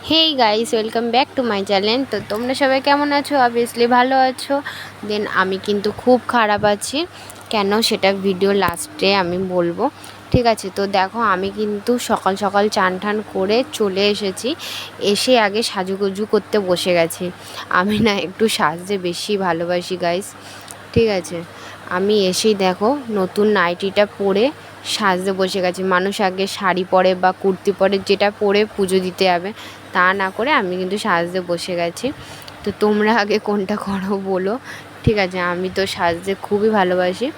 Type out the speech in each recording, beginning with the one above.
Hey guys, welcome back to my channel. তো তোমরা সবাই কেমন আছো? অবভিয়াসলি ভালো আছো। দেন আমি কিন্তু খুব খারাপ আছি। কেন সেটা ভিডিও লাস্টে আমি বলবো, ঠিক আছে? তো দেখো, আমি কিন্তু সকাল সকাল চান ঠান করে চলে এসেছি। এসে আগে সাজুগুজু করতে বসে গেছি। আমি না একটু সাজতে বেশি ভালোবাসি গাইস, ঠিক আছে? আমি এসেই দেখো নতুন নাইটিটা পরে সাজতে বসে গেছি। মানুষ আগে শাড়ি পরে বা কুর্তি পরে, যেটা পরে পুজো দিতে যাবে, তা না করে আমি কিন্তু সাজতে বসে গেছি। তো তোমরা আগে কোনটা করো বলো, ঠিক আছে? আমি তো সাজতে খুবই ভালোবাসি।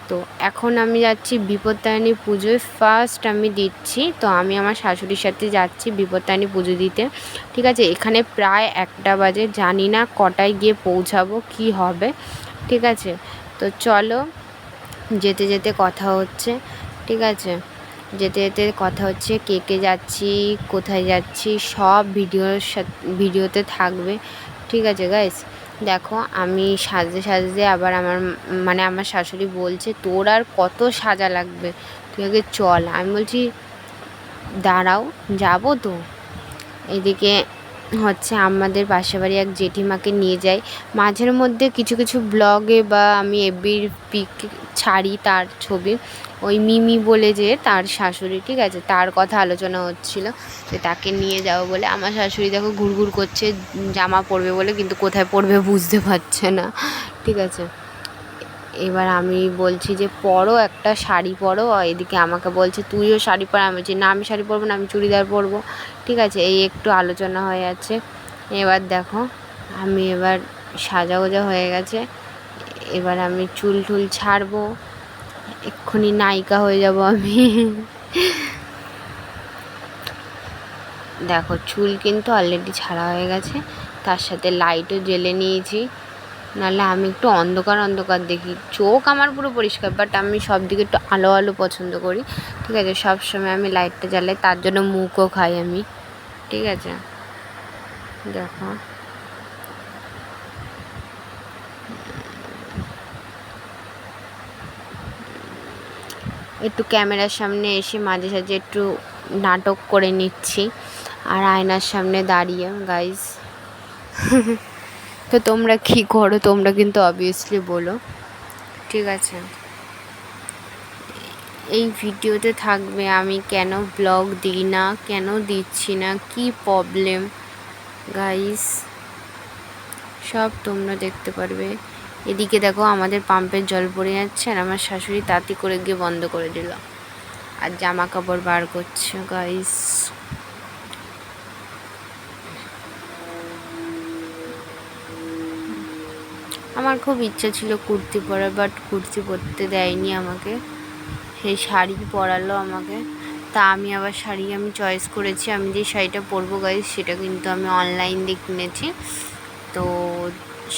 তো এখন আমি যাচ্ছি বিপত্তারিণী পুজোয়, ফার্স্ট আমি দিচ্ছি। তো আমি আমার শাশুড়ির সাথে যাচ্ছি বিপত্তারিণী পুজো দিতে, ঠিক আছে? এখানে প্রায় 1টা বাজে, জানি না কটায় গিয়ে পৌঁছাবো, কি হবে, ঠিক আছে? তো চলো, যেতে যেতে কথা হচ্ছে, ঠিক আছে? যেতে যেতে কথা হচ্ছে, কে কে যাচ্ছি, কোথায় যাচ্ছি, সব ভিডিওতে থাকবে, ঠিক আছে গাইস? দেখো, আমি সাজতে সাজতে আবার আমার শাশুড়ি বলছে, তোর আর কত সাজা লাগবে, তুই আগে চল। আমি বলছি দাঁড়াও, যাবো তো। এদিকে হচ্ছে আমাদের পাশের বাড়ি এক জেঠিমাকে নিয়ে যাই মাঝের মধ্যে কিছু কিছু ব্লগে, বা আমি এফবির পিক ছাড়ি তার ছবি। ওই মিমি বলে যে তার শাশুড়ি, ঠিক আছে, তার কথা আলোচনা হচ্ছিল যে তাকে নিয়ে যাবো বলে। আমার শাশুড়ি দেখো ঘুরঘুর করছে জামা পরবে বলে, কিন্তু কোথায় পরবে বুঝতে পারছে না, ঠিক আছে? এবার আমি বলছি যে পরো, একটা শাড়ি পরো। এদিকে আমাকে বলছে তুইও শাড়ি পর। আমি বলছি না, আমি শাড়ি পরবো না, আমি চুড়িদার পরবো, ঠিক আছে? এই একটু আলোচনা হয়ে যাচ্ছে। এবার দেখো, আমি এবার সাজাগোজা হয়ে গেছে। এবার আমি চুল টুল ছাড়বো, এক্ষুনি নায়িকা হয়ে যাব আমি। দেখো, চুল কিন্তু অলরেডি ছাড়া হয়ে গেছে, তার সাথে লাইটও জ্বেলে নিয়েছি। নাহলে আমি একটু অন্ধকার অন্ধকার দেখি, চোখ আমার পুরো পরিষ্কার, বাট আমি সব দিকে একটু আলো আলো পছন্দ করি, ঠিক আছে? সব সময় আমি লাইটটা জ্বালাই, তার জন্য মুখও খাই আমি, ঠিক আছে? দেখো, একটু ক্যামেরার সামনে এসে মাঝে সাঝে একটু নাটক করে নিচ্ছি, আর আয়নার সামনে দাঁড়িয়ে গাইস। তো তোমরা কী করো, তোমরা কিন্তু অবভিয়াসলি বলো, ঠিক আছে? এই ভিডিওতে থাকবে আমি কেন ব্লগ দিই না, কেন দিচ্ছি না, কি প্রবলেম গাইস, সব তোমরা দেখতে পারবে। এদিকে দেখো, আমাদের পাম্পের জল পড়ে যাচ্ছে, আর আমার শাশুড়ি তাঁতি করে গিয়ে বন্ধ করে দিল, আর জামা কাপড় বার করছে গাইস। আমার খুব ইচ্ছা ছিল কুর্তি পরার, বাট কুর্তি পরতে দেয়নি আমাকে, সেই শাড়ি পরালো আমাকে। তা আমি আবার শাড়ি চয়েস করেছি। আমি যে শাড়িটা পরবো গাইস, সেটা কিন্তু আমি অনলাইন দিয়ে কিনেছি। তো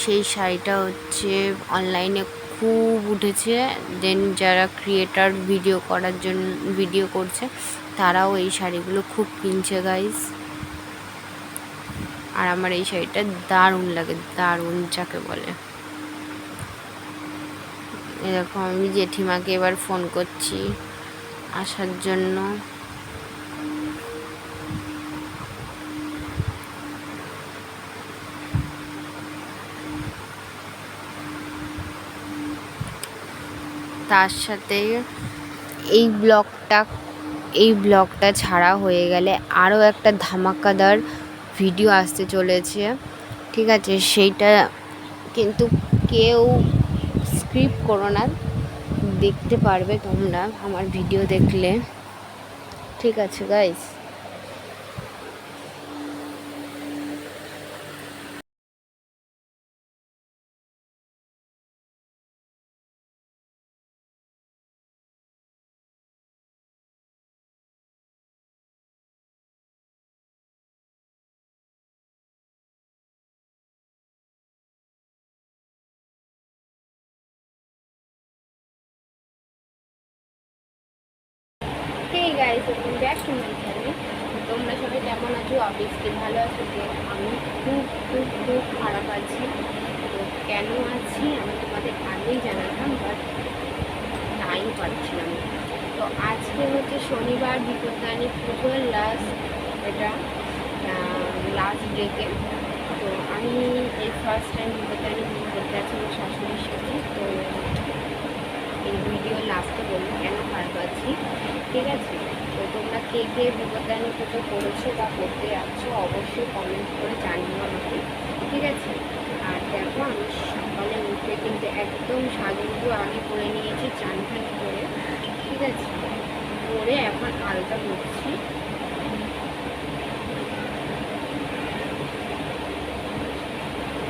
সেই শাড়িটা হচ্ছে অনলাইনে খুব উঠেছে। দেন যারা ক্রিয়েটার ভিডিও করছে, তারাও এই শাড়িগুলো খুব কিনছে গাইস। আর আমার এই শাড়িটা দারুণ লাগে, দারুণ যাকে বলে। এরকম আমি জেঠিমাকে এবার ফোন করছি আসার জন্য। তার সাথে এই ব্লগটা ছাড়া হয়ে গেলে আরও একটা ধামাকাদার ভিডিও আসতে চলেছে, ঠিক আছে? সেইটা কিন্তু কেউ স্ক্রিপ্ট করো না, দেখতে পারবে তোমরা আমার ভিডিও দেখলে, ঠিক আছে guys? Hey guys, welcome back to my channel. তোমরা সবাই কেমন আছো? অবভিয়াসলি ভালো আছো। তো আমি খুব খুব খুব খারাপ আছি। তো কেন আছি আমি তোমাদের আগেই জানাতাম, বাট টাইম পাচ্ছিলাম না। তো আজকে হচ্ছে শনিবার, বিপত্তারিণী পুজোর লাস্ট এটা লাস্ট ডেতে। তো আমি এই ফার্স্ট টাইম বিপত্তারিণী পুজো করতে আছি আমার শাশুড়ির সাথে। তো এই ভিডিও লাস্টে বলবো কেন খারাপ আছি, ঠিক আছে? তো তোমরা কে কে বিপত্তারিণী পুজো করেছো বা করতে যাচ্ছ অবশ্যই কমেন্ট করে জানিও আমাকে, ঠিক আছে? আর দেখো আমি সকালে উঠে কিন্তু একদম সাজুগুজু আগে করে নিয়েছি, চান টান করে, ঠিক আছে? করে এখন আলতা করছি।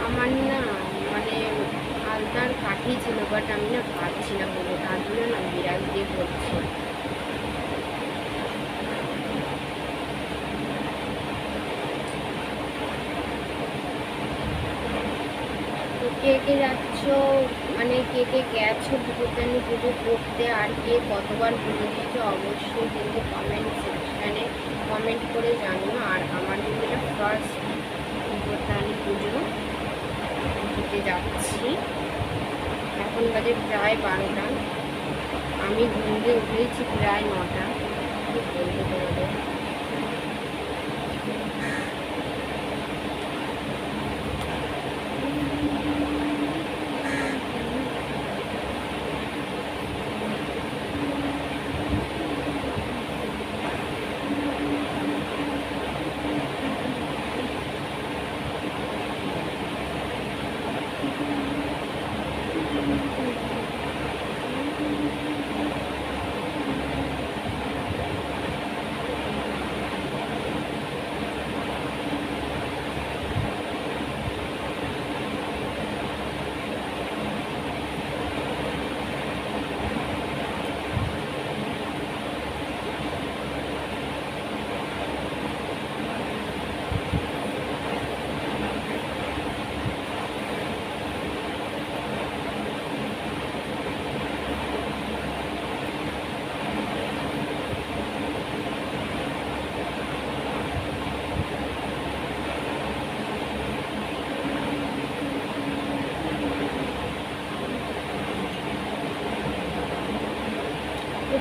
আমার না মানে আলতার কাঠি ছিল, বাট আমি না পাচ্ছি না বলে, তার জন্য না বিরাজ দিয়ে করছি। কে কে যাচ্ছ, মানে কে কে গেছো বিপত্তারিণী পুজো করতে, আর কে কতবার পুজো দিয়েছো অবশ্যই কিন্তু কমেন্ট সেকশানে কমেন্ট করে জানিও। আর আমার কিন্তু এটা ফার্স্ট বিপত্তারিণী পুজো দিতে যাচ্ছি। এখন বাজে প্রায় 12টা, আমি ঘুম দিয়ে উঠেছি প্রায় 9টা। কি বলবো তোমাদের,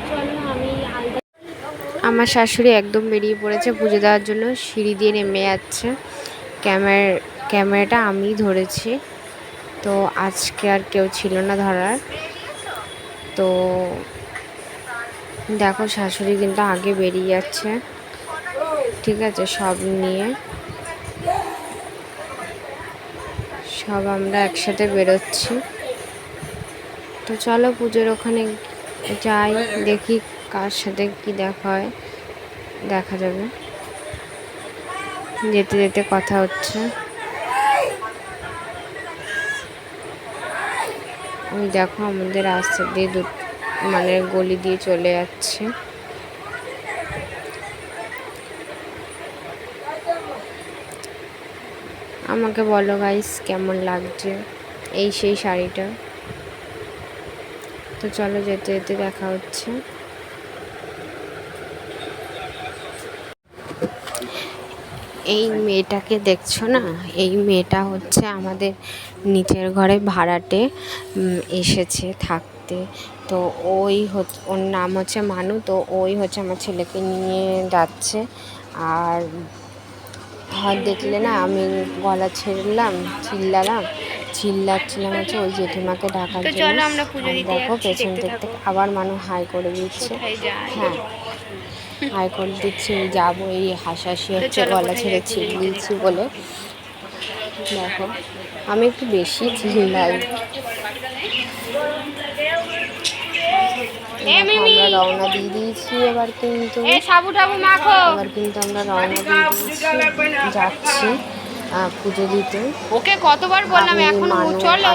চলো আমি আলতা। আমার শাশুড়ি একদম বেরিয়ে পড়েছে পুজো দেওয়ার জন্য, সিঁড়ি দিয়ে নেমে যাচ্ছে। ক্যামেরাটা আমি ধরেছি, তো আজকে আর কেউ ছিল না ধরার। তো দেখো শাশুড়ি কিন্তু আগে বেরিয়ে যাচ্ছে, ঠিক আছে? সব নিয়ে সব আমরা একসাথে বেরোচ্ছি। তো চলো পুজোর ওখানে যাই, দেখি কার সাথে কি দেখা হয়, দেখা যাবে। যেতে যেতে কথা হচ্ছে। ওই দেখো আমাদের রাস্তা দিয়ে মানে গলি দিয়ে চলে যাচ্ছে। আমাকে বলো গাইস কেমন লাগছে এই সেই শাড়িটা। তো চলো যেতে যেতে দেখা হচ্ছে। এই মেয়েটাকে দেখছো না, এই মেয়েটা হচ্ছে আমাদের নিচের ঘরে ভাড়াটে এসেছে থাকতে। তো ওর নাম হচ্ছে মানু। তো ওই হচ্ছে আমার ছেলেকে নিয়ে যাচ্ছে। আর দেখলে না আমি গলা ছেড়লাম, চিল্লাচ্ছিলাম হচ্ছে ওই জেঠিমাকে ডাকার জন্য। দেখো পেছন থেকে আবার মানু হাই করে দিচ্ছে। হ্যাঁ হাই করে দিচ্ছি, যাবো, এই হাসাহাসি হচ্ছে গলা ছেড়ে চিল্লিয়েছি বলে। দেখো আমি একটু বেশি চিল্লাই। আমরা রওনা দিয়ে দিয়েছি এবার কিন্তু আমরা রওনা দিয়ে দিয়েছি, যাচ্ছি পুজো দিতে। ওকে কতবার বললাম এখনো চলো,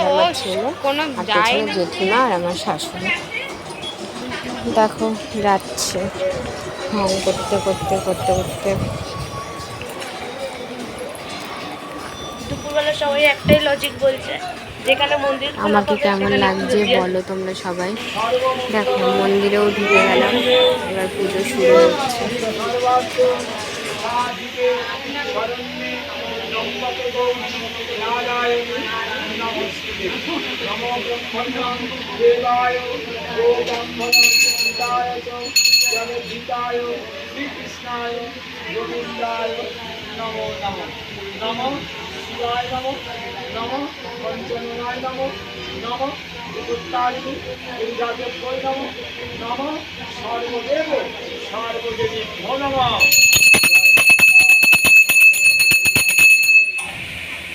কোনো যায় না। জেঠিমা আর আমার শাশুড়ি দেখো যাচ্ছে করতে করতে করতে করতে। দুপুরবেলা সবাই একটাই লজিক বলছে, যেখানে মন্দির আমাকে কেমন লাগছে বলো তোমরা সবাই। দেখো মন্দিরেও ঢুকে গেলাম, এবার পুজো শুরু হচ্ছে। নমো নমো নমো শিবায় নমো নমো পঞ্চমনায় নমো নমো উত্তারিণী দুর্গাদেবৈ নমো নমো সর্বদেব সর্বদেবী নমো।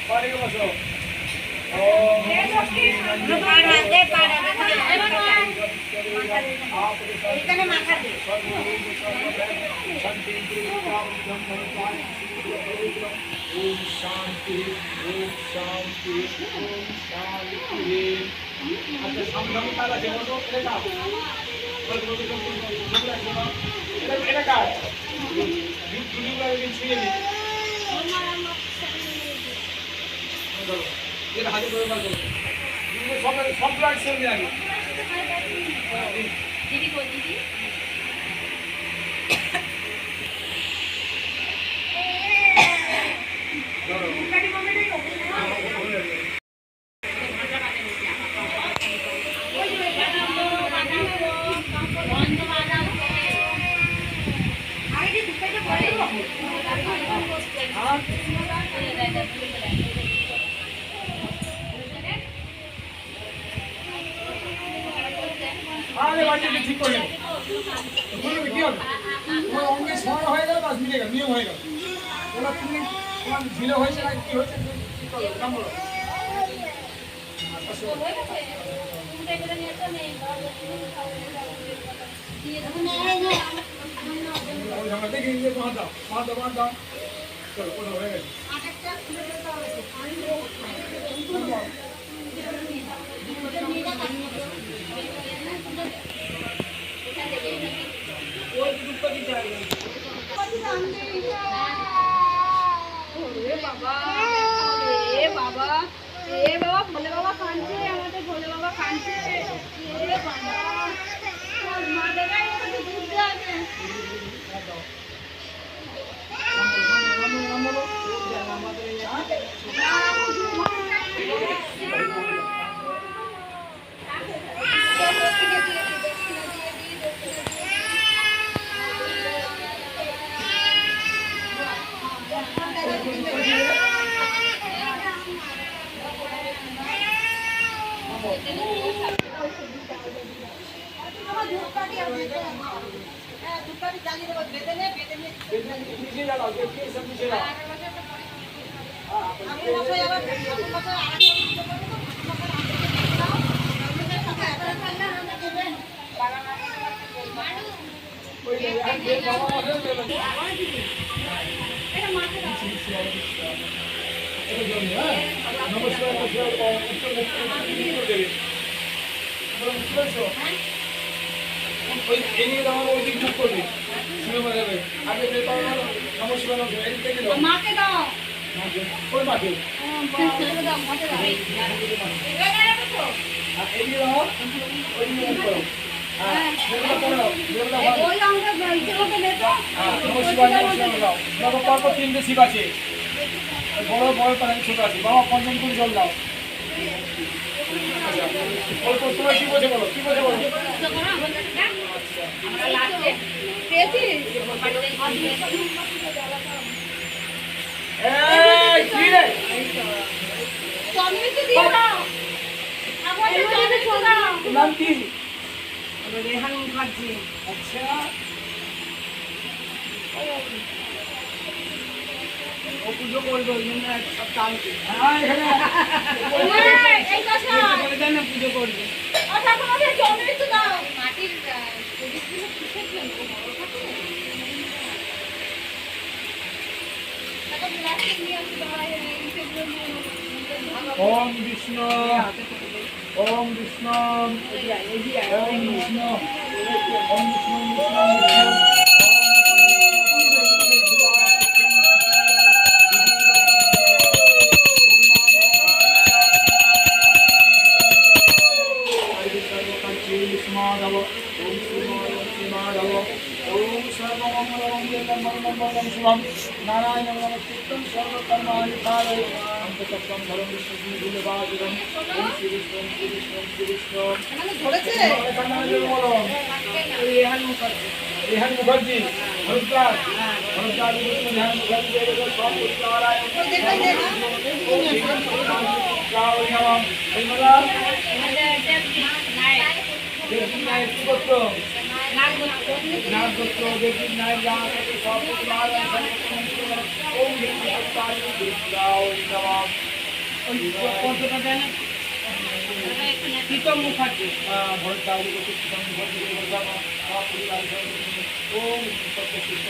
পারে বসো। এখানে মাথা দে ओम शांति ओम शांति ओम शांति। अच्छा सामने ताला जेवण तो केला এটা কার দুনিয়া দিন ছুঁয়ে নি এটা হাতে করে মার করো সব সব ব্লাড সেল নিয়ে আগে দিদি কই দিদি আরে বাড়িতে ঠিক করে বলবে কি হবে তোমার অঙ্গে সময় হয়ে গেল বাস মিটে গেল নিয়ম হয়ে গেল ওরা তুমি তোমার ঝিলে হয়েছে না কি হয়েছে কি করো কাম করো দেখি মার দাও মার দাও মার দাও চলো কোনো হয়ে গেছে ভোলে বাবা কাঁদছে আমাদের ভোলে বাবা কাঁদছে মা দেখাই দুধ আছে মাকে দাও কোন মাকে পরপর তিনটে শিব আছে বড় বড় তার ছোট আছে বাবা পঞ্চম করে জল দাও অল্প তোমার কি বোঝে বলো কি বোঝে বলো নাম কি রেহান মুখার্জি আচ্ছা ও পুজো করবে ওই জন্য সব টানছে হ্যাঁ এখানে বলে দেন না পুজো করবে মাটির প্রদীপগুলো কিসের জন্য ओम विष्णु ओम विष्णु ओम विष्णु ओम विष्णु नारायण नमस्कृतं सर्वकर्माणि कारय अंततत्त्वं धर्म विष्णु भूलवादिनं ओम श्री विष्णु श्री विष्णु श्री विष्णु ধরেছে বলো রেহান মুখার্জি ভরদ্বাজ ভরদ্বাজ ধ্যান ধ্যান করে সব করতে পারা কি করতো নাগদত্ত দেবী নায়ক সব প্রীতম মুখার্জি ভরদ্বাজ প্রীতম মুখার্জি ওম সত্যকৃষ্ণ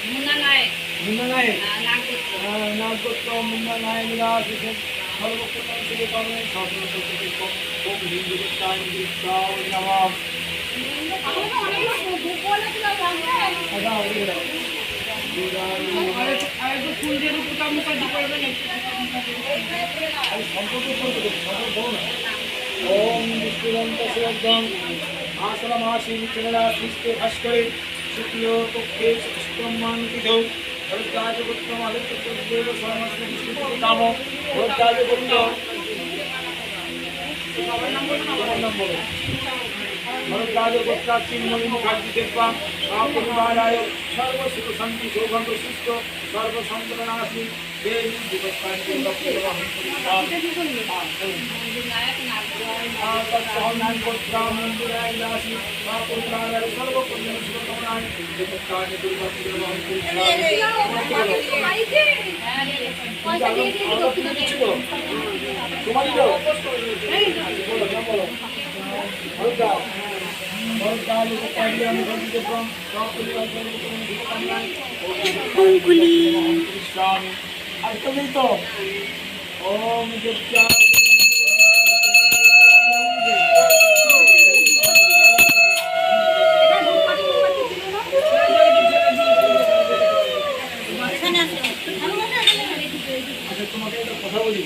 মুন্না নায়ক নাগদত্ত মুন্না নায়ক সর্বপ্রথম থেকে পাবেন সর্বপ্রথম ওম হিন্দু দেবতায় নমঃ ফুল দিয়ে প্রীতম মুখার্জি করবেন ओम विष्णुवंत शिवम आसनमासी चंद्रा सृष्टि भास्करे शुक्लो पक्षे शुक्रमान्वितो भरद्वाज गोत्रम आदित्य देव सर्वस्व विष्णु कामो भरद्वाज गोत्र भरद्वाज गोत्राक्षी मणि मुखार्जी देवा परिवाराय सर्व सुख शांति सौभाग्य सुख सर्व संतनाशी देवी दिवसांति ओम তোমাকে একটা কথা বলি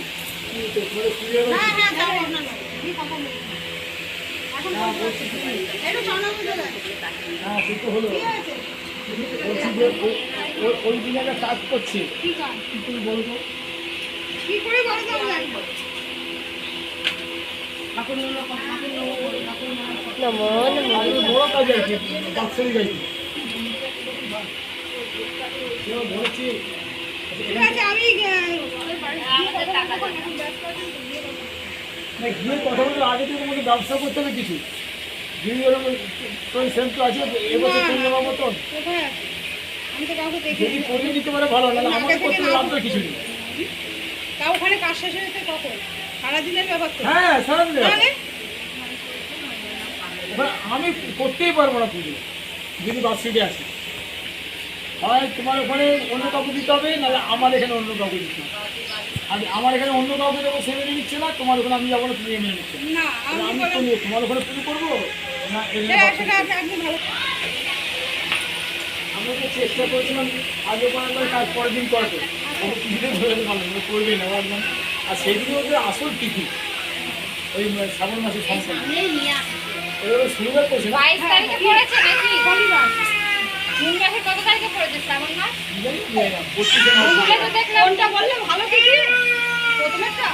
ওই দিন একটা কাজ করছে তুমি বলবো কি করে বড় কাজ আর কি বাৎসরিক আর কি বলছি আমি গিয়ে কথা বলতে আগে থেকে তোমাকে ব্যবসা করতে হবে কিছু সেন্ট আছে এবছর চলে যাওয়ার মতন যদি করিয়ে দিতে পারে ভালো লাগে আমাকে করতে লাভ তো কিছু নেই তা ওখানে কাজ শেষ হয়েছে কখন সারাদিনের ব্যাপার তো হ্যাঁ সারাদিন আমি করতেই পারবো না পুজো যদি বার্ষিকে আসি হয় তোমার ওখানে অন্য কাউকে দিতে হবে নাহলে আমার এখানে অন্য কাউকে দিতে হবে আর আমার এখানে অন্য কাউকে দেবো সে মেনে নিচ্ছে না তোমার ওখানে আমি যাবো না তুমি মেনে নিচ্ছে না আমি তোমার ওখানে পুজো করবো না আমরা তো চেষ্টা করেছিলাম আগে করার কাজ পরের দিন করবে কিছুদিন ধরে ভালো করবে না একদম আর সেইদিকে ওদের আসল তিথি ওই শ্রাবণ মাসের সংসার ওই শুরুবার করছে না 22 তারিখে পড়েছে নাকি জুন মাসের কত তারিখে পড়েছে শ্রাবণ মাস বলে তো দেখলাম কোনটা বললে ভালো কি প্রথমেরটা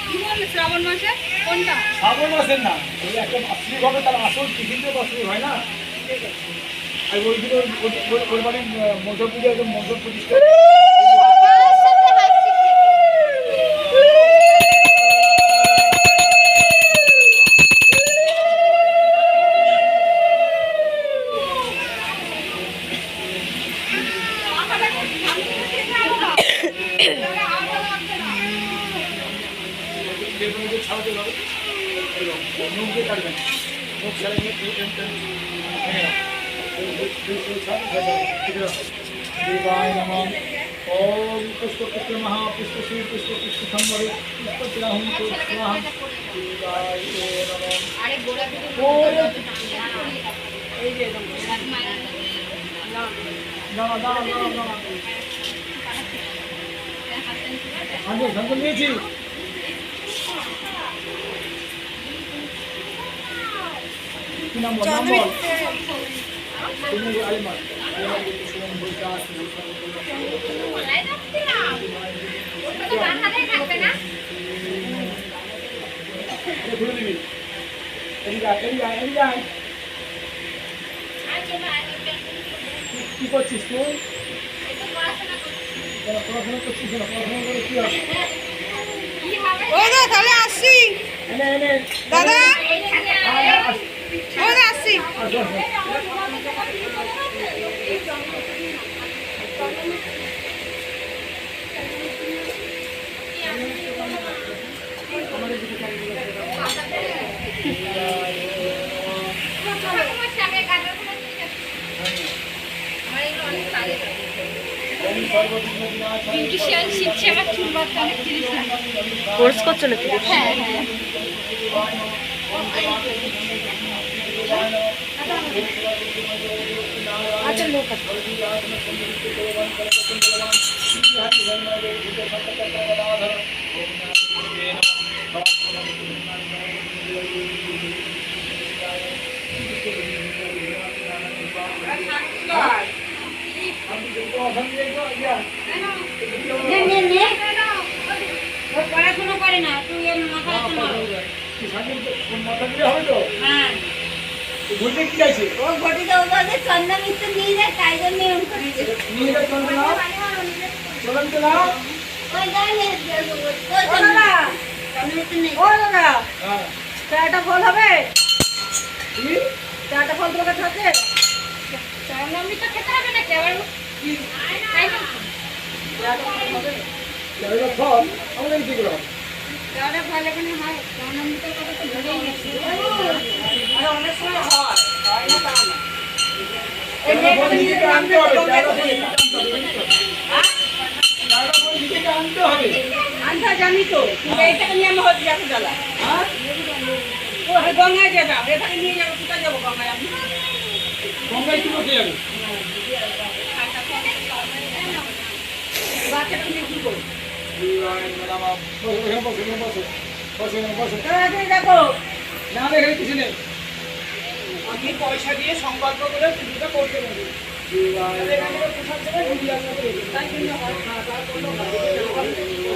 কি বললে শ্রাবণ মাসে কোনটা শ্রাবণ মাসের না ওই একটা বাৎসরিক হবে তার আসল তিথিতে বাৎসরিক হয় না আর ওই দিন ওর মানে মজা পুজো একদম মজা প্রতিষ্ঠা ছাড়াতে হবে মুখ দিয়ে কাটবেন মুখ ছাড়া देवाय नमः ओम पुष्पपुत्र महापुष्पश्री पुष्पपुष्पम्बरे पुष्पग्राहं स्वाहा देवाय नमः আরে গোড়া থেকে এই যে দাঁড়া আমি সংকল্প নিয়েছি কি নাম বল তুমি আলিমা বলাই যাচ্ছিলাম ওটা তো বাসাতেই থাকবে না ঘুরে দিবি এদিকে আয়, এদিকে আয়, এদিকে আয়। কি করছিস তুই? পড়াশোনা করছিস না? পড়াশোনা করে কি হবে? ও দাদা তাহলে আসছি এনে এনে দাদা আয়, আয়, ও দাদা আসছি আসো, আসো। কোর্স করছো নাকি? হ্যাঁ হ্যাঁ আচ্ছা লোক আছে। ও পড়াশোনা করে না তুই এর মাথায় শোনা মাথা দিলে হবে তো? হ্যাঁ ঘুরতে কি চাইছে? ও ঘটিতে ওদের চন্দন মিত্র নিয়ে যায় তাই জন্য এরকম করেছে নিয়ে যা, চলতে নাও, চলতে নাও। ওই জানে ওই চন্দন মিত্র নেই ও দাদা হ্যাঁ। চাটা ফল হবে কি? চাটা ফল তোমার কাছে আছে চন্দন মিত্র খেতে হবে না কেবল তাই না চাটা ফল হবে এগুলো ফল, আমাদের কি করে হবে? চাটা ফল এখানে হয় চন্দন মিত্রের কথা তো ভুলেই গেছি আরে অনেক সময় হয় হয় না তা না চারা ফল নিজেকে আনতে হবে, চারা ফল নিজেকে আনতে হবে, বুঝলি তো? চারা ফল নিজেকে আনতে হবে। আনতে জানি তো কিন্তু এইটাকে নিয়ে আমি হতে যাবো জ্বালা হ্যাঁ? ও গঙ্গায় যাবে এটাকে নিয়ে যাবো কোথায় যাবো গঙ্গায় আমি গঙ্গায় কি করতে যাবে? বাচ্চাটা নিয়ে কি করবো বসো, এখানে বসো, এখানে বসো। বসো, এখানে বসো। তাড়াতাড়ি দেখো না রে, এখানে কিছু নেই। আমি পয়সা দিয়ে সংকল্প করে পুজোটা করতে পারি এখান থেকে প্রসাদ দেবে ঘুরিয়ে আসবে তাই জন্য হয় না তার কোনো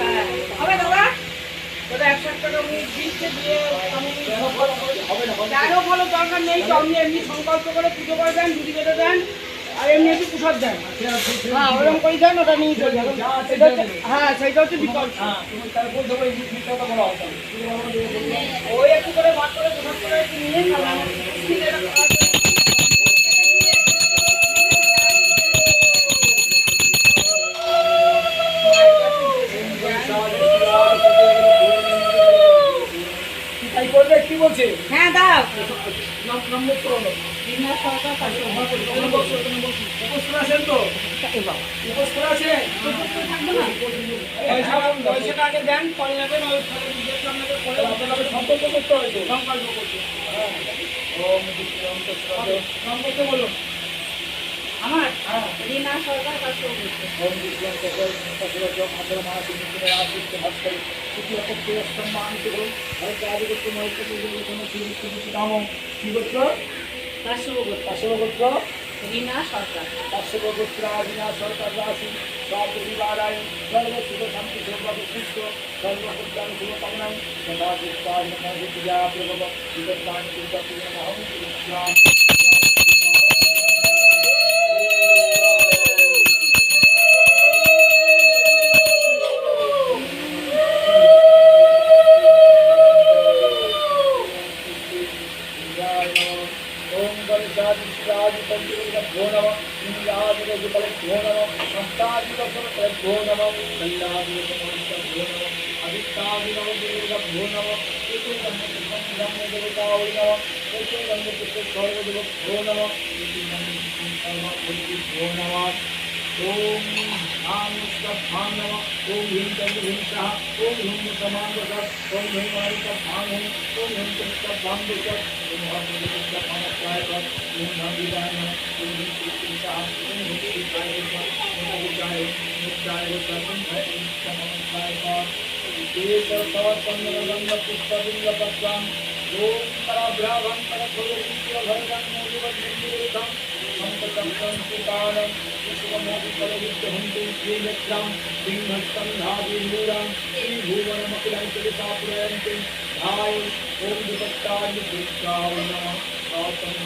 হ্যাঁ হবে দাদা দাদা 100 টাকা উনি দিচ্ছে দিয়ে আমি হবে না, হবে না। যারও ভালো দরকার নেই তো আপনি এমনি সংকল্প করে পুজো করে দেন দুধি বেঁধে দেন আর এমনি একটু প্রসাদ দেন হ্যাঁ ওরকম করে দেন ওটা নিয়ে চলে যাবেন যা আছে সেটা দিয়ে হচ্ছে- দেবে। হ্যাঁ সেইটা হচ্ছে বিকল্প হ্যাঁ, তুমি তাহলে বলতে পারো, এই জিনিসটা তো বলা হতো না। তুমি আমার দিকে বলবে। ওই একটু করে ভাগ করে প্রসাদ করে একটু নিয়ে তাহলে আমার দিকে এটা করা যাবে। কি তাই করবে? কি বলছে? হ্যাঁ দাও নম্বর তো হলো। উপোস করে আছেন তো? উপোস করে আছেন? পয়সাটা আগে দেন পরে নেবেন ওই ফলে জিজ্ঞেস আপনাকে করে আপনাকে সম্পর্ক করতে হয়েছে। সংকল্প করতে ওম বিষ্ণু তস্মাৎ। সম্পর্ক বলুন। আমার হ্যাঁ। রিনা সরকার কাছে ओम विष्णु तस्मात् जो मात्र महासिंह के आशिष के भक्त करे किसी अपने के सम्मान के हो हर कार्य को तुम एक के लिए तुम चीज की कामों की गोत्र पाशव गोत्र রিনা সরকার पाशव गोत्र आदिना सरकार राशि सात परिवाराय सर्व सुख शांति सर्व सुख सर्व कल्याण शुभ कामना सदा विस्तार नमः विद्या प्रभव विद्वान चिंतन हम कृष्ण ओम गणेशादित्रादि पंचभूतभ्यो नमः इंद्रादिकल्भ्यो नमः संस्तादिकल्भ्यो नमः कल्यादिकल्भ्यो नमः अधिष्ठादिकल्भ्यो नमः देवतावै नमः सर्वदेवभ्यो नमः ओम धाम स्वाम नमः ओम ह्रीं ह्रीं स्वाहा ओम ह्रीं समानवः ओम ह्रीं ह्रीं स्वाहा ओम ह्रीं स्वाहा ओम महादेवाय ओम नारायणाय ओम ह्रीं स्वाहा ओम ह्रीं स्वाहा ओम पुष्पबिंगपत्रां ओम पराभ्रावं परफलविद्यभरतं मोदिवद्भिर्भरतं संततं सुतानं विश्वमोदिकलविद्यहन्ति श्रीमित्रं सिंहस्कन्धादिमूलं श्रीभुवनमखिलं चलितापुरयन्ति आय ओम विपत्ताय दुर्गाय नमः सातम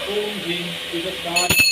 ओम ह्रीं विपत्ताय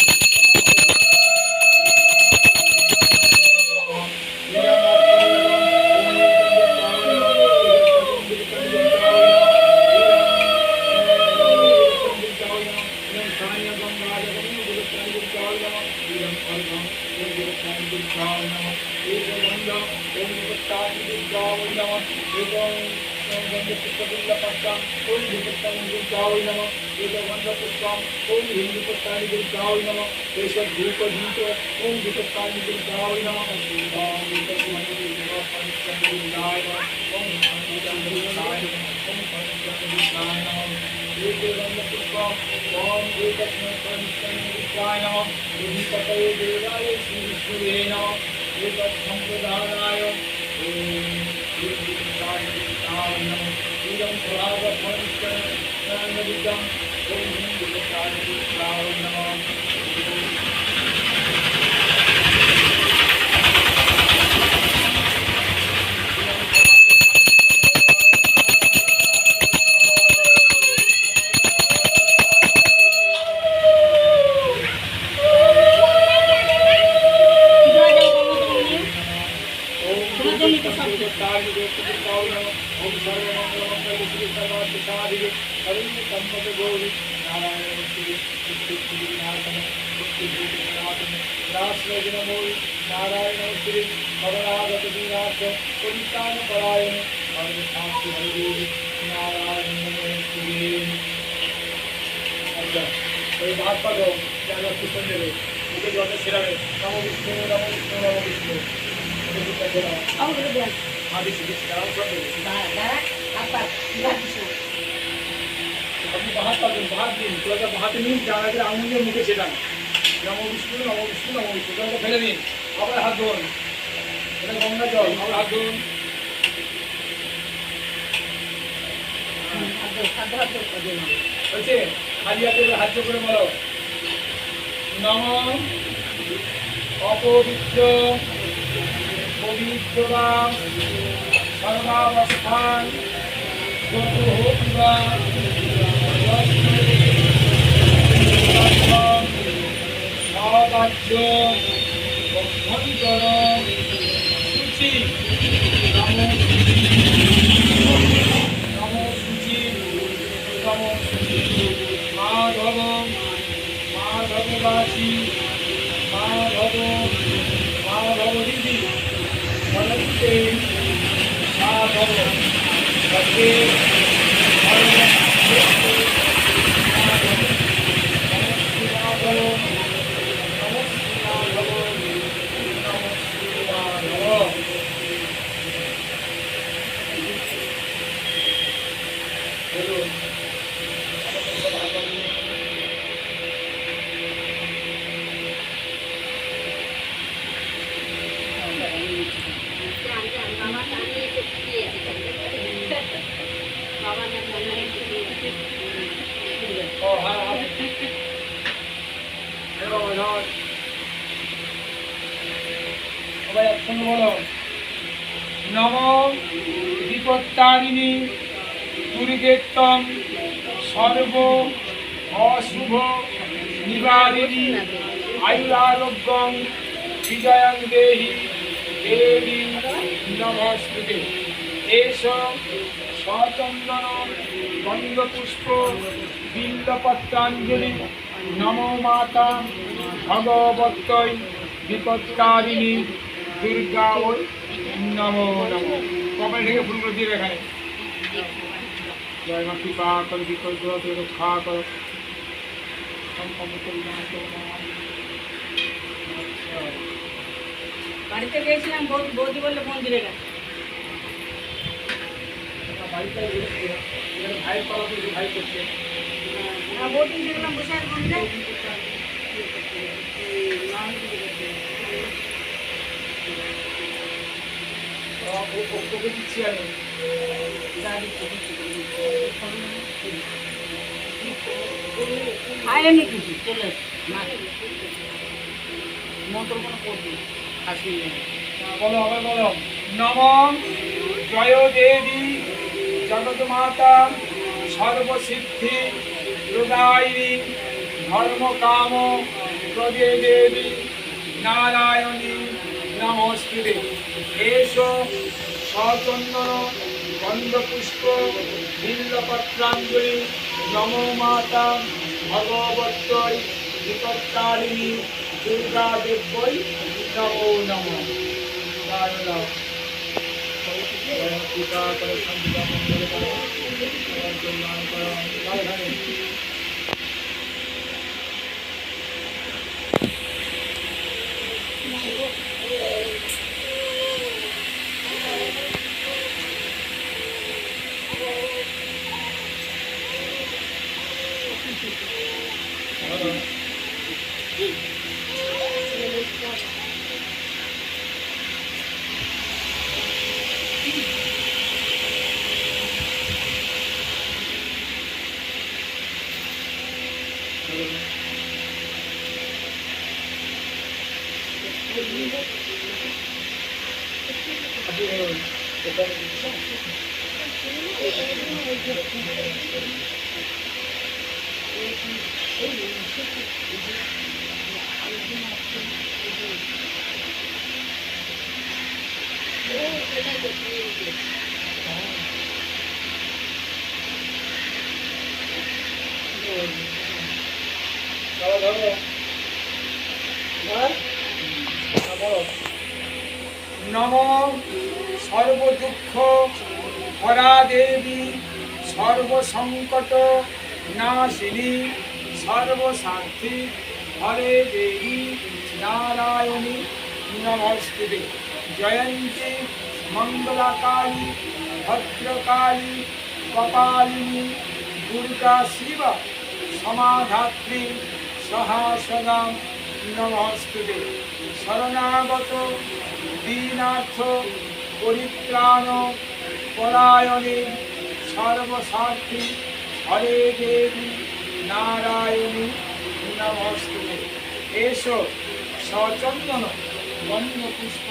ফেলে দিন আবার হাত ধরুন এটা গঙ্গা জল আবার হাত ধরুন বলছে খালি হাতে হাত করে বলো নম অপবিত্র পবিত্রবা সর্বাবস্থান যত হোক বা সদাজ্য অভ্যন্তর সূচি নম সূচি নম মাধব মাধববাসী মাধব দিদি বলতে মাধব সত্যে নম বিপত্তারিণী দুর্গেত্তম সর্ব অশুভ নিবারিণী আয়ুরারোগ্যং বিজয়ং দেহি দেবী নমস্তুতে এষ সচন্দন গন্ধপুষ্প বিল্লপত্রাঞ্জলি নমো মাতা ভগবত্যৈ বিপত্তারিণী দুর্গা ওই নমো নমো কপাল থেকে ফুলগুলো দিয়ে এখানে জয় মা কৃপা কর বিকল্প রক্ষা কর বাড়িতে গিয়েছিলাম বৌদি বললে মন্দিরে গেছে ভাই পাওয়া ভাই করছে বৌদি দেখলাম বসে আছে মন্দিরে ওকে দিচ্ছি আমি খায়নি কিছু চলে মন্ত্র কোনো করবি আসবি বলো আবার বলো নমঃ জয় দেবী জগৎমাতা সর্বসিদ্ধি প্রদায়িনী ধর্মকাম প্রদে দেবী নারায়ণী নমস্তুতে। এসো সচন্দন গন্ধপুষ্প বিল্লপত্রাঞ্জলি নমো মাতা ভগবত্যৈ বিপত্তারিণী দুর্গা দেব্যৈ নমো নমঃ। নমঃ সর্বদুঃখ হরা দেবী সর্বসংকট নাশিনী সর্বশান্তি হরে দেবী নারায়ণী নমস্তুতে। জয়ন্তী মঙ্গলাকালী ভদ্রকালী কপালিনী দুর্গা শিব সমাধাত্রী সহস্রদা নমস্তুতে। শরণাগত দীনার্থ পরিত্রাণ পরায়ণে সর্বস্বার্থী হরে দেবী নারায়ণী নমস্তুতে। এসো সচন্দন গন্ধপুষ্প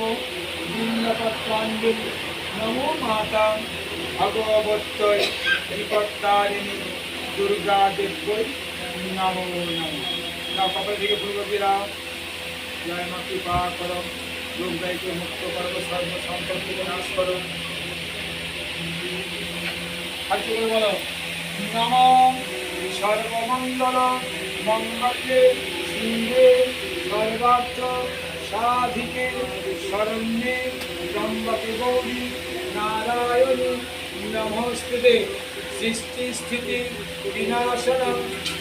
বিল্লপত্রাঞ্জলি নমো মাতা ভগবত্যৈ বিপত্তারিণী দুর্গা দেব্যৈ নমো নমঃ। নাও কপাল থেকে ফুলবতীরা জয় মা কৃপা করো, রোগ ব্যয়কে মুক্ত করো, সর্বসংকট থেকে নাশ করো। আর কি করে বলো? নমঃ সর্বমঙ্গল মঙ্গলে শিবে সর্বার্থ সাধিকে শরণ্যে ত্র্যম্বকে গৌরী নারায়ণী নমস্তুতে। সৃষ্টি স্থিতি বিনাশনম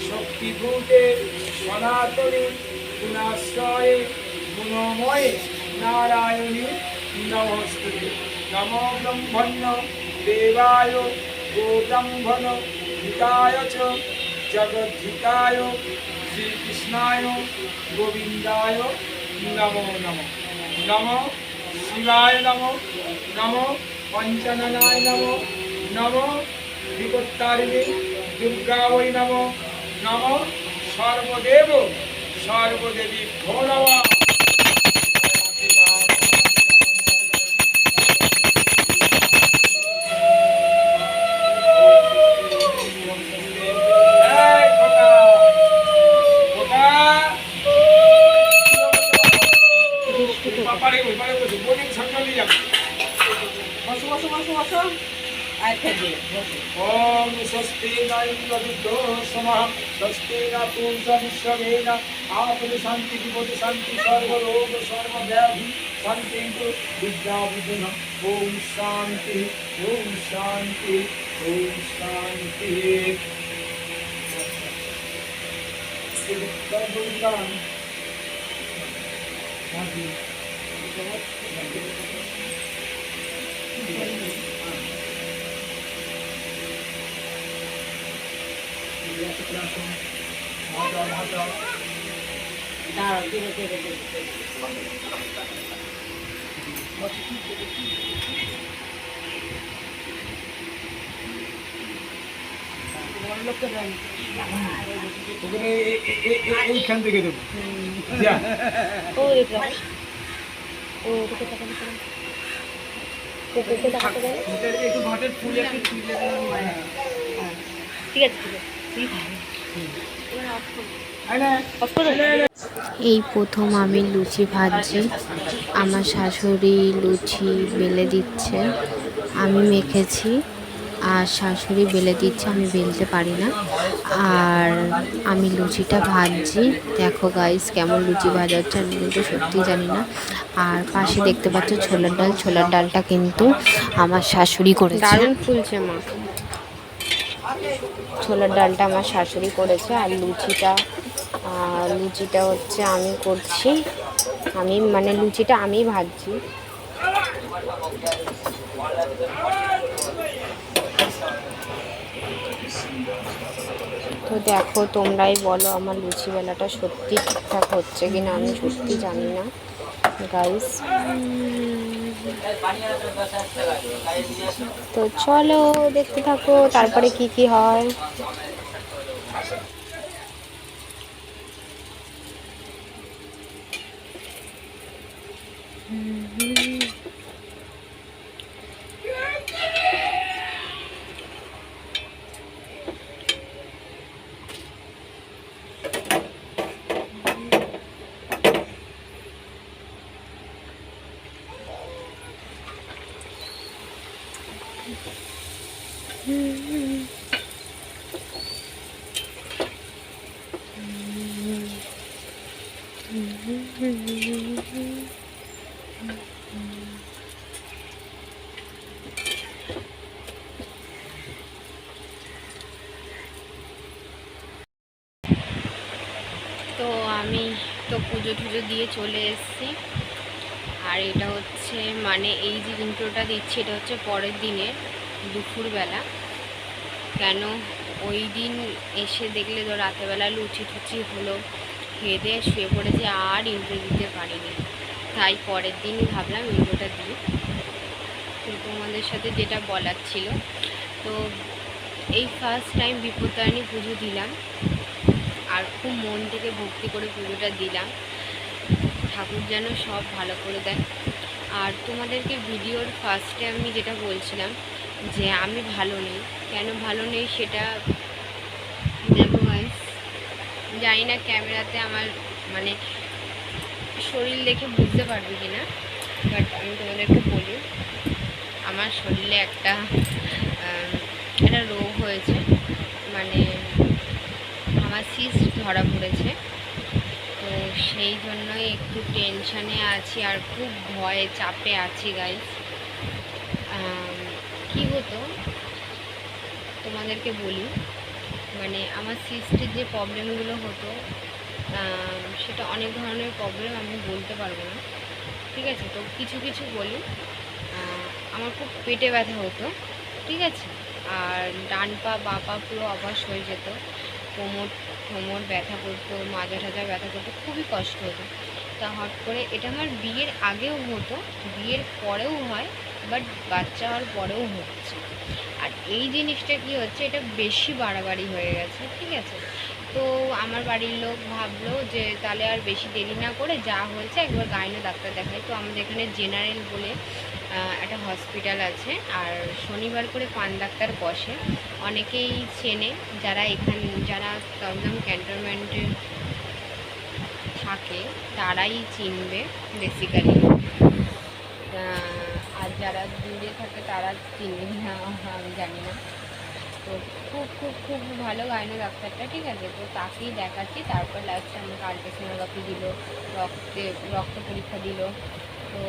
শক্তিভূতে সনাতনী গুণাশ্রয়ে গুণময়ে নারায়ণী নমস্তুতে। নমো ব্রহ্মণ্য দেবায় গোব্রাহ্মণ হিতায় চ জগদ্ধিতায় শ্রীকৃষ্ণায় গোবিন্দায় নমো নমঃ। নমঃ শিবায় নমঃ, নমঃ পঞ্চাননায় নমঃ, নমঃ বিপত্তারিণী দুর্গাবৈ নমঃ, নমঃ সর্বদেব সর্বদেবী ভো নমঃ। ओम स्वस्ति न इंद्रविद्यो समः स्वस्ति न पूषा विश्ववेद आपदि शांति विपदि शांति सर्वरोग सर्वव्याधि शांति विद्या विघ्न। ओम शांति ओम शांति ओम शांति। এইখান থেকে দেবো। একটু ভাতের ফুল একটু তুলে ঠিক আছে ঠিক আছে এই প্রথম আমি লুচি ভাজছি। আমার শাশুড়ি লুচি বেলে দিচ্ছে, আমি মেখেছি আর শাশুড়ি বেলে দিচ্ছে, আমি বেলতে পারি না। আর আমি লুচিটা ভাজছি। দেখো গাইস কেমন লুচি ভাজা হচ্ছে, আমি কিন্তু সত্যি জানি না। আর পাশে দেখতে পাচ্ছ ছোলার ডাল, ছোলার ডালটা কিন্তু আমার শাশুড়ি করেছে। দারুণ ফুলছে মা। ছোলার ডালটা আমার শাশুড়ি করেছে। আর লুচিটা হচ্ছে আমি করছি, আমি মানে লুচিটা আমি ভাজছি। তো দেখো তোমরাই বলো আমার লুচি বেলাটা সত্যি ঠিকঠাক হচ্ছে কিনা, আমি সত্যি জানি না গাইস। তো চলো দেখতে থাকো তারপরে কি কি হয়। তো আমি তো পুজো টুজো দিয়ে চলে এসেছি। আর এটা হচ্ছে মানে এই যে ইন্ট্রোটা দিচ্ছি এটা হচ্ছে পরের দিনের দুপুরবেলা। কেন ওই দিন এসে দেখলে তো রাতেরবেলা লুচি টুচি হলো, খেয়ে দিয়ে শুয়ে পড়েছি, আর ইন্ট্রো দিতে পারিনি। তাই পরের দিনই ভাবলাম ইন্ট্রোটা দিই। তো তোমাদের সাথে যেটা বলার ছিল, তো এই ফার্স্ট টাইম বিপত্তারিণী পুজো দিলাম আর খুব মন থেকে ভক্তি করে পুজোটা দিলাম। ঠাকুর যেন সব ভালো করে দেয়। আর তোমাদেরকে ভিডিওর ফার্স্টে আমি যেটা বলছিলাম যে আমি ভালো নেই, কেন ভালো নেই সেটা দেখো গাইস, জানি না ক্যামেরাতে আমার মানে শরীর দেখে বুঝতে পারবে কি না, বাট আমি তোমাদেরকে বলি আমার শরীরে একটা রোগ হয়েছে, মানে আমার সিস্ট ধরা পড়েছে। তো সেই জন্যই একটু টেনশানে আছি আর খুব ভয়ে চাপে আছি গাইস। কি হতো তোমাদেরকে বলি, মানে আমার সিস্টের যে প্রবলেমগুলো হতো সেটা অনেক ধরনের প্রবলেম, আমি বলতে পারবো না, ঠিক আছে। তো কিছু কিছু বলি। আমার খুব পেটে ব্যথা হতো, ঠিক আছে। আর ডান পা বাঁ পা পুরো অবশ হয়ে যেত, কোমর ব্যথা করতো, মাজা টাজা ব্যথা করতো, খুবই কষ্ট হতো। তা হট করে এটা আমার বিয়ের আগেও হতো, বিয়ের পরেও হয়, বাট বাচ্চা হওয়ার পরেও হচ্ছে। আর এই জিনিসটা কি হচ্ছে, এটা বেশি বাড়াবাড়ি হয়ে গেছে, ঠিক আছে। তো আমার বাড়ির লোক ভাবলো যে তাহলে আর বেশি দেরি না করে যা হয়েছে একবার গাইনো ডাক্তার দেখাই। তো আমাদের এখানে জেনারেল বলে একটা হসপিটাল আছে, আর শনিবার করে পান ডাক্তার বসে, অনেকেই চেনে যারা যারা দমদম ক্যান্টনমেন্টে থাকে তারাই চিনবে বেসিক্যালি, আর যারা দূরে থাকে তারা চিনবে না আমি জানি না। তো খুব খুব খুব ভালো গাইনো ডাক্তারটা, ঠিক আছে। তো তাকেই দেখাচ্ছি। তারপর লাস্টে আমাকে আল্ট্রাসোনোগ্রাফি দিল, রক্ত পরীক্ষা দিল। তো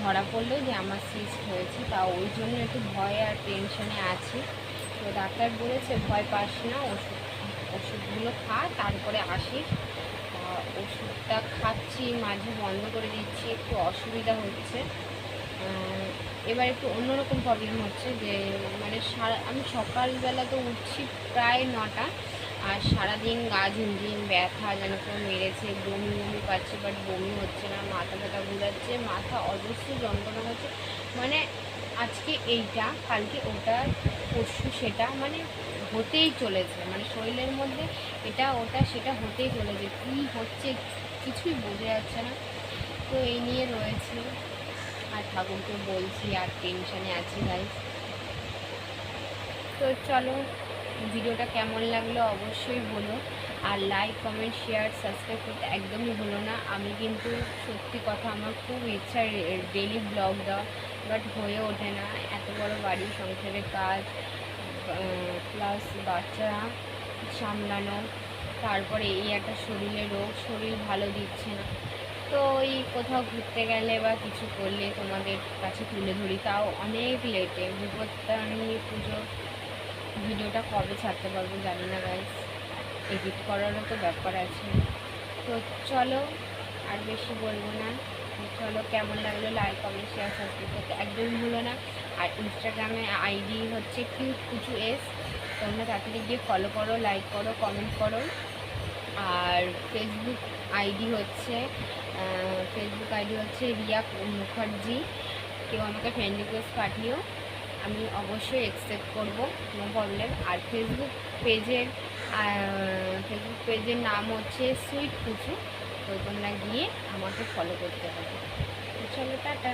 ধরা পড়লো যে আমার সিস্ট হয়েছে, তা ওই জন্য একটু ভয় আর টেনশনে আছি। তো ডাক্তার বলেছে ভয় পাস না, ওষুধগুলো খা, তারপরে আসিস। ওষুধটা খাচ্ছি, মাঝে বন্ধ করে দিচ্ছি, একটু অসুবিধা হচ্ছে। এবার একটু অন্যরকম প্রবলেম হচ্ছে যে মানে আমি সকালবেলা তো উঠছি প্রায় 9টা, আর সারাদিন গা ঝিনঝিন ব্যথা যেন কেউ মেরেছে, বমি পাচ্ছে, বাট বমি হচ্ছে না, মাথা ব্যথা ঘুরাচ্ছে, মাথা অজস্র যন্ত্রণা হচ্ছে। মানে আজকে এইটা, কালকে ওটা, পরশু সেটা, মানে হতেই চলেছে, মানে শরীরের মধ্যে এটা ওটা সেটা হতেই চলেছে। কী হচ্ছে কিছুই বোঝা যাচ্ছে না। তো এই নিয়ে রয়েছে। আর ঠাকুরকে বলছি আর টেনশানে আছি গাইস। তো চলো, ভিডিওটা কেমন লাগলো অবশ্যই বলো, আর লাইক কমেন্ট শেয়ার সাবস্ক্রাইব করতে একদমই ভুলো না। আমি কিন্তু সত্যি কথা আমার খুব ইচ্ছা ডেলি ব্লগ দেওয়া, বাট হয়ে ওঠে না, এত বড় বাড়ি, সংসারের কাজ, প্লাস বাচ্চা সামলানো, তারপরে এই একটা শরীরের রোগ, শরীর ভালো দিচ্ছে না। তো ওই কোথাও ঘুরতে গেলে বা কিছু করলে তোমাদের কাছে তুলে ধরি, তাও অনেক লেটে। বিপত্তারিণী পুজো ভিডিওটা কবে ছাড়তে পারবো জানি না গাইস, এডিট করারও তো ব্যাপার আছে। তো চলো, আর বেশি বলবো না। চলো, কেমন লাগলো লাইক কমেন্ট শেয়ার সাবস্ক্রাইব করতে একদম ভুলো না। আর ইনস্টাগ্রামে আইডি হচ্ছে কিউট কুচু এস, তোমরা তাড়াতাড়ি গিয়ে ফলো করো, লাইক করো, কমেন্ট করো। আর ফেসবুক আইডি হচ্ছে রিয়া মুখার্জি। কেউ আমাকে ফ্রেন্ড রিকোয়েস্ট পাঠিও, আমি অবশ্যই অ্যাকসেপ্ট করব, নো প্রবলেম। আর ফেসবুক পেজের নাম হচ্ছে সুইট কুচু, তো তোমরা গিয়ে আমাকে ফলো করতে পারো। চলো, টাটা।